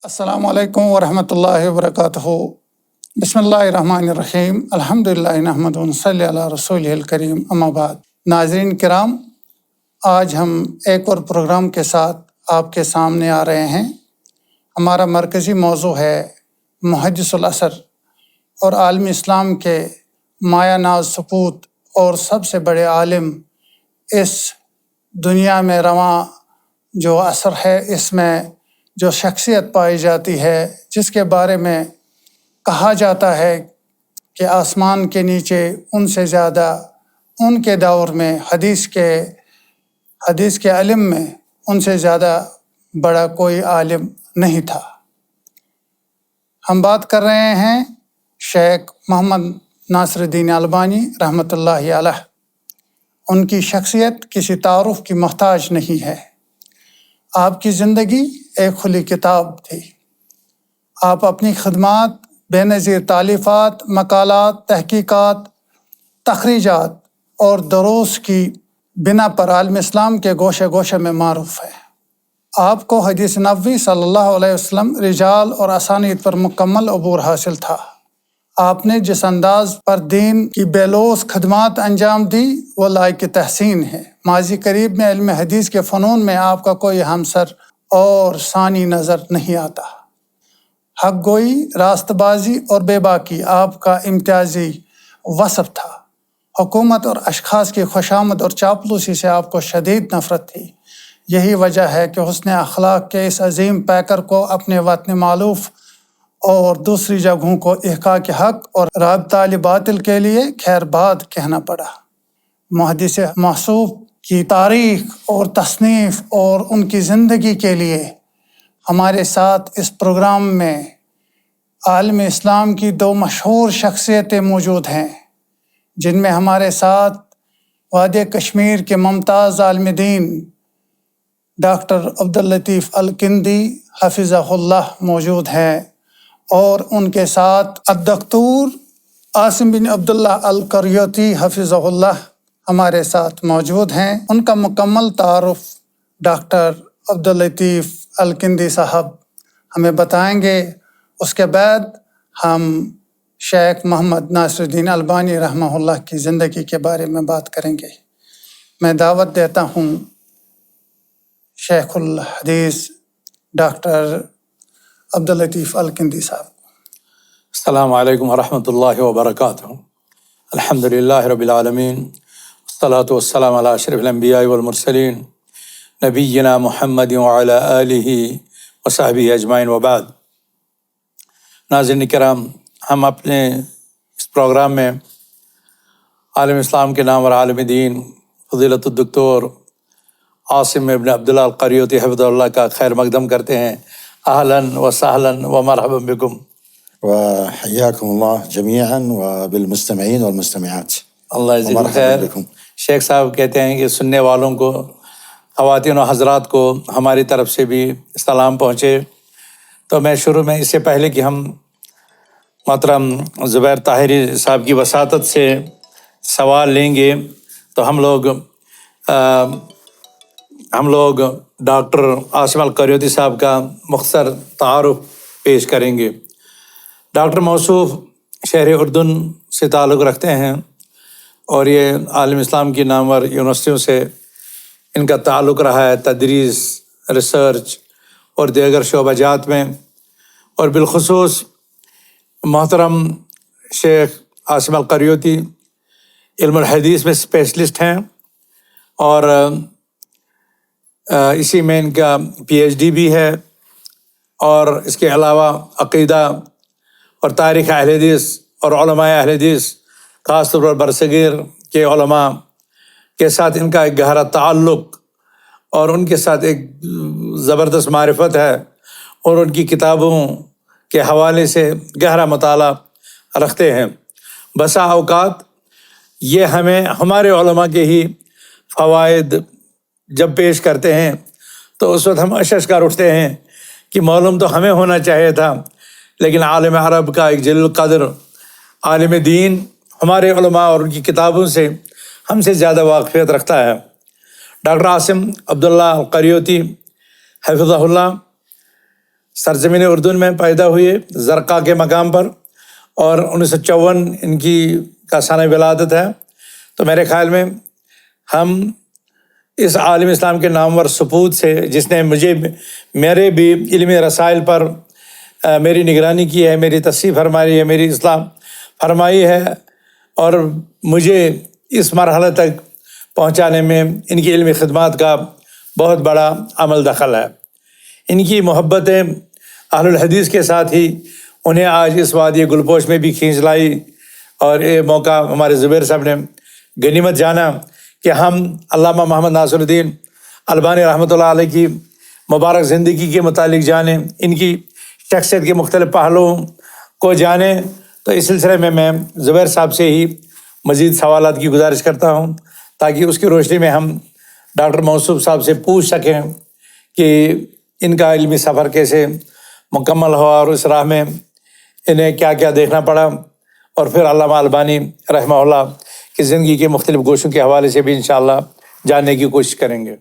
السلام علیکم ورحمۃ اللہ وبرکاتہ۔ بسم اللہ الرحمن الرحیم، الحمدللہ نحمد صلی علی رسول الکریم، اما بعد۔ ناظرین کرام، آج ہم ایک اور پروگرام کے ساتھ آپ کے سامنے آ رہے ہیں۔ ہمارا مرکزی موضوع ہے محدث العصر اور عالم اسلام کے مایہ ناز سپوت اور سب سے بڑے عالم اس دنیا میں رواں جو عصر ہے، اس میں جو شخصیت پائی جاتی ہے، جس کے بارے میں کہا جاتا ہے کہ آسمان کے نیچے ان سے زیادہ ان کے دور میں حدیث کے علم میں ان سے زیادہ بڑا کوئی عالم نہیں تھا۔ ہم بات کر رہے ہیں شیخ محمد ناصر الدین البانی رحمۃ اللہ علیہ۔ ان کی شخصیت کسی تعارف کی محتاج نہیں ہے۔ آپ کی زندگی ایک کھلی کتاب تھی۔ آپ اپنی خدمات، بے نظیر تالیفات، مقالات، تحقیقات، تخریجات اور دروس کی بنا پر عالم اسلام کے گوشے گوشے میں معروف ہے۔ آپ کو حدیث نبوی صلی اللہ علیہ وسلم، رجال اور اسانید پر مکمل عبور حاصل تھا۔ آپ نے جس انداز پر دین کی بے لوث خدمات انجام دی وہ لائق تحسین ہے۔ ماضی قریب میں علم حدیث کے فنون میں آپ کا کوئی ہمسر اور ثانی نظر نہیں آتا۔ حق گوئی، راست بازی اور بے باکی آپ کا امتیازی وصف تھا۔ حکومت اور اشخاص کی خوشامد اور چاپلوسی سے آپ کو شدید نفرت تھی۔ یہی وجہ ہے کہ حسن اخلاق کے اس عظیم پیکر کو اپنے وطن مالوف اور دوسری جگہوں کو احقاق حق اور رابطہ باطل کے لیے خیر باد کہنا پڑا۔ محدث موصوف کی تاریخ اور تصنیف اور ان کی زندگی کے لیے ہمارے ساتھ اس پروگرام میں عالم اسلام کی دو مشہور شخصیتیں موجود ہیں، جن میں ہمارے ساتھ وادی کشمیر کے ممتاز عالم دین ڈاکٹر عبداللطیف الکندی حفظہ اللہ موجود ہیں، اور ان کے ساتھ الدکتور عاصم بن عبداللہ القریوطی حفظہ اللہ ہمارے ساتھ موجود ہیں۔ ان کا مکمل تعارف ڈاکٹر عبداللطیف الکندی صاحب ہمیں بتائیں گے۔ اس کے بعد ہم شیخ محمد ناصر الدین البانی رحمہ اللہ کی زندگی کے بارے میں بات کریں گے۔ میں دعوت دیتا ہوں شیخ الحدیث ڈاکٹر عبداللطیف الکندی صاحب۔ السلام علیکم ورحمۃ اللہ وبرکاتہ۔ الحمدللہ رب العالمین، والصلاة والسلام علی اشرف الانبیاء والمرسلین، نبینا محمد وعلی آلہ وصحبہ اجمعین، وبعد۔ ناظرین کرام، ہم اپنے اس پروگرام میں عالم اسلام کے نام اور عالم دین فضیلت الدکتور عاصم ابن عبداللہ القریوطی حفظہ اللہ کا خیر مقدم کرتے ہیں۔ اہلاً و سہلاً و مرحبا بکم، وحیاکم اللہ جمیعاً وبالمستمعین والمستمعات۔ اللہ جزاک ومرحبا خیر۔ بکم۔ شیخ صاحب کہتے ہیں کہ سننے والوں کو، خواتین و حضرات کو ہماری طرف سے بھی سلام پہنچے۔ تو میں شروع میں، اس سے پہلے کہ ہم محترم زبیر طاہری صاحب کی وساطت سے سوال لیں گے، تو ہم لوگ ڈاکٹر عاصم القریوطی صاحب کا مختصر تعارف پیش کریں گے۔ ڈاکٹر موصوف شہر اردن سے تعلق رکھتے ہیں، اور یہ عالم اسلام کی نامور یونیورسٹیوں سے ان کا تعلق رہا ہے، تدریس، ریسرچ اور دیگر شعبہ جات میں۔ اور بالخصوص محترم شیخ عاصم القریوطی علم الحدیث میں اسپیشلسٹ ہیں، اور اسی میں ان کا پی ایچ ڈی بھی ہے، اور اس کے علاوہ عقیدہ اور تاریخ اہل حدیث اور علماء اہل حدیث، خاص طور پر برصغیر کے علماء کے ساتھ ان کا ایک گہرا تعلق اور ان کے ساتھ ایک زبردست معرفت ہے، اور ان کی کتابوں کے حوالے سے گہرا مطالعہ رکھتے ہیں۔ بسا اوقات یہ ہمارے علماء کے ہی فوائد جب پیش کرتے ہیں تو اس وقت ہم اشش کر اٹھتے ہیں کہ معلوم تو ہمیں ہونا چاہیے تھا، لیکن عالم عرب کا ایک جلیل القدر عالم دین ہمارے علماء اور ان کی کتابوں سے ہم سے زیادہ واقفیت رکھتا ہے۔ ڈاکٹر عاصم عبداللہ القریوطی حفظہ اللہ سرزمین اردن میں پیدا ہوئے زرقا کے مقام پر، اور 1954 ان کی کا سنہ ولادت ہے۔ تو میرے خیال میں ہم اس عالم اسلام کے نامور سپوت سے، جس نے میرے بھی علمی رسائل پر میری نگرانی کی ہے، میری تصحیح فرمائی ہے، میری اصلاح فرمائی ہے، اور مجھے اس مرحلے تک پہنچانے میں ان کی علمی خدمات کا بہت بڑا عمل دخل ہے۔ ان کی محبتیں اہل الحدیث کے ساتھ ہی انہیں آج اس وادی گلپوش میں بھی کھینچ لائی، اور یہ موقع ہمارے زبیر صاحب نے غنیمت جانا کہ ہم علامہ محمد ناصر الدین البانی رحمۃ اللہ علیہ کی مبارک زندگی کے متعلق جانیں، ان کی شخصیت کے مختلف پہلوؤں کو جانیں۔ تو اس سلسلے میں زبیر صاحب سے ہی مزید سوالات کی گزارش کرتا ہوں، تاکہ اس کی روشنی میں ہم ڈاکٹر موصوف صاحب سے پوچھ سکیں کہ ان کا علمی سفر کیسے مکمل ہوا، اور اس راہ میں انہیں کیا کیا دیکھنا پڑا، اور پھر علامہ البانی رحمہ اللہ کی زندگی کے مختلف گوشوں کے حوالے سے بھی انشاءاللہ جاننے کی کوشش کریں گے۔